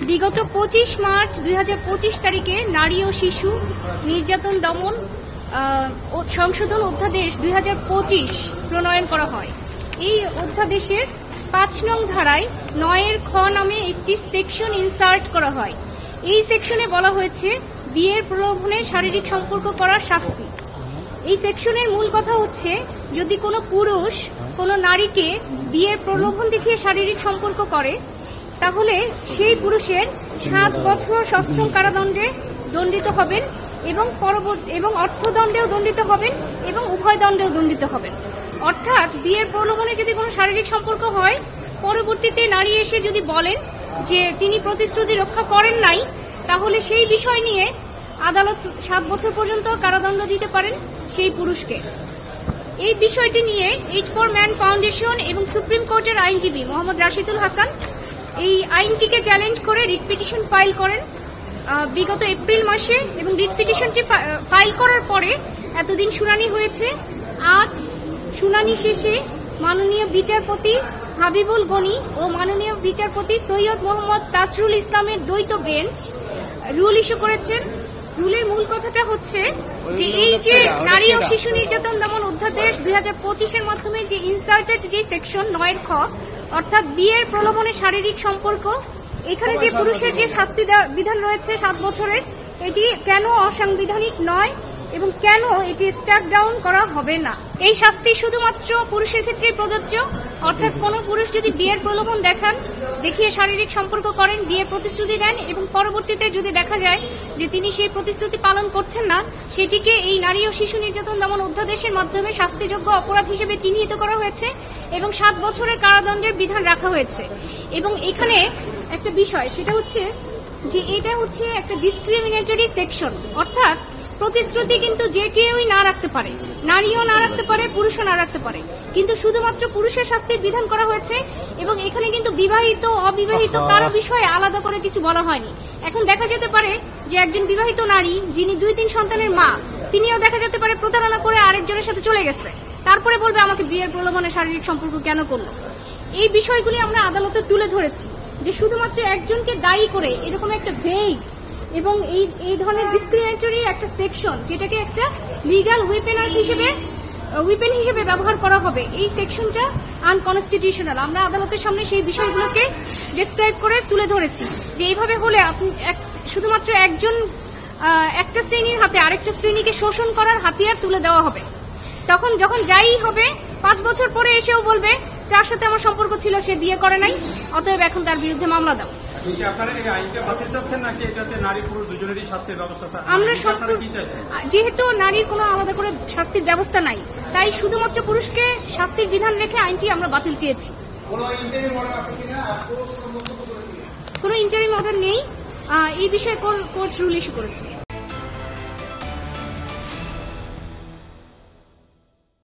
বিগত 25 মার্চ 2025 তারিখে নারী ও শিশু নির্যাতন দমন সংশোধন অধ্যাদেশ 2025 প্রণয়ন করা হয়। এই অধ্যাদেশের 5 নং ধারায় 9 খ নামে একটি সেকশন ইনসার্ট করা হয়। এই সেকশনে বলা হয়েছে বিয়ের প্রলোভনে শারীরিক সম্পর্ক করার শাস্তি। এই সেকশনের মূল কথা হচ্ছে, যদি কোনো পুরুষ কোনো নারীকে বিয়ের প্রলোভন দেখিয়ে শারীরিক সম্পর্ক করে, তাহলে সেই পুরুষের 7 বছর সশ্রম কারাদণ্ডে দণ্ডিত হবেন এবং অর্থদণ্ডেও দণ্ডিত হবেন এবং উভয় দণ্ডেও দণ্ডিত হবেন। অর্থাৎ বিয়ের প্রলোভনে যদি কোনো শারীরিক সম্পর্ক হয়, পরবর্তীতে নারী এসে যদি বলেন যে তিনি প্রতিশ্রুতি রক্ষা করেন নাই, তাহলে সেই বিষয় নিয়ে আদালত 7 বছর পর্যন্ত কারাদণ্ড দিতে পারেন সেই পুরুষকে। এই বিষয়টি নিয়ে এইড ফর ম্যান ফাউন্ডেশন এবং সুপ্রিম কোর্টের আইনজীবী মোহাম্মদ রাশিদুল হাসান এই আইনটিকে চ্যালেঞ্জ করে রিট পিটিশন ফাইল করেন বিগত এপ্রিল মাসে, এবং রিট পিটিশনটি ফাইল করার পরে এতদিন শুনানি হয়েছে। আজ শুনানি শেষে মাননীয় বিচারপতি হাবিবুল গনি ও মাননীয় বিচারপতি সৈয়দ মোহাম্মদ তাজরুল ইসলামের দ্বৈত বেঞ্চ রুল ইস্যু করেছেন। রুলের মূল কথাটা হচ্ছে যে এই যে নারী ও শিশু নির্যাতন দমন অধ্যাদেশ 2025-এর মাধ্যমে যে ইনসার্টেড যে সেকশন 9 খ, অর্থাৎ বিয়ের প্রলোভনে শারীরিক সম্পর্ক, এখানে যে পুরুষের যে শাস্তি বিধান রয়েছে 7 বছরের, এটি কেন অসাংবিধানিক নয় এবং কেন এটি স্ট্যাক ডাউন করা হবে না। এই শাস্তি শুধুমাত্র পুরুষের ক্ষেত্রে প্রযোজ্য। অর্থাৎ কোন পুরুষ যদি বিয়ের প্রলোভন দেখিয়ে শারীরিক সম্পর্ক করেন, বিয়ের প্রতিশ্রুতি দেন এবং পরবর্তীতে যদি দেখা যায় যে তিনি সেই প্রতিশ্রুতি পালন করছেন না, সেটিকে এই নারী ও শিশু নির্যাতন দমন অধ্যাদেশের মাধ্যমে শাস্তিযোগ্য অপরাধ হিসেবে চিহ্নিত করা হয়েছে এবং 7 বছরের কারাদণ্ডের বিধান রাখা হয়েছে। এবং এখানে একটা বিষয়, সেটা হচ্ছে যে এটা হচ্ছে একটা ডিসক্রিমিনেটরি সেকশন। অর্থাৎ প্রতিশ্রুতি কিন্তু যে কেউই না রাখতে পারে, নারীও না রাখতে পারে, পুরুষও না রাখতে পারে, কিন্তু শুধুমাত্র পুরুষের শাস্তির বিধান করা হয়েছে। এবং এখানে কিন্তু বিবাহিত অবিবাহিত কারো বিষয়ে আলাদা করে কিছু বলা হয়নি। এখন দেখা যেতে পারে যে একজন বিবাহিত নারী যিনি 2-3 সন্তানের মা, তিনিও দেখা যেতে পারে প্রতারণা করে আরেকজনের সাথে চলে গেছে, তারপরে বলবে আমাকে বিয়ের প্রলোভনে শারীরিক সম্পর্ক কেন করলো। এই বিষয়গুলি আমরা আদালতে তুলে ধরেছি যে শুধুমাত্র একজনকে দায়ী করে এরকম একটা ভেগ এবং এই ধরনের ডিসক্রিমিনেটরি একটা সেকশন, যেটাকে একটা লিগ্যাল উইপেন হিসেবে ব্যবহার করা হবে, এই সেকশনটা আনকনস্টিটিউশনাল। আমরা আদালতের সামনে সেই বিষয়গুলোকে ডেসক্রাইব করে তুলে ধরেছি যে এইভাবে হলে আপনি শুধুমাত্র একটা শ্রেণীর হাতে আরেকটা শ্রেণীকে শোষণ করার হাতিয়ার তুলে দেওয়া হবে। তখন যখন যাই হবে 5 বছর পরে এসেও বলবে তার সাথে আমার সম্পর্ক ছিল, সে বিয়ে করে নাই, অতএব এখন তার বিরুদ্ধে মামলা দাও। আমরা যেহেতু নারীর কোনো আলাদা করে শাস্তির ব্যবস্থা নাই, তাই শুধুমাত্র পুরুষকে শাস্তির বিধান রেখে আইনটি আমরা বাতিল চেয়েছি। কোনো ইন্টারিম অর্ডার নেই, এই বিষয়ে কোর্ট রুল ইস্যু করেছে।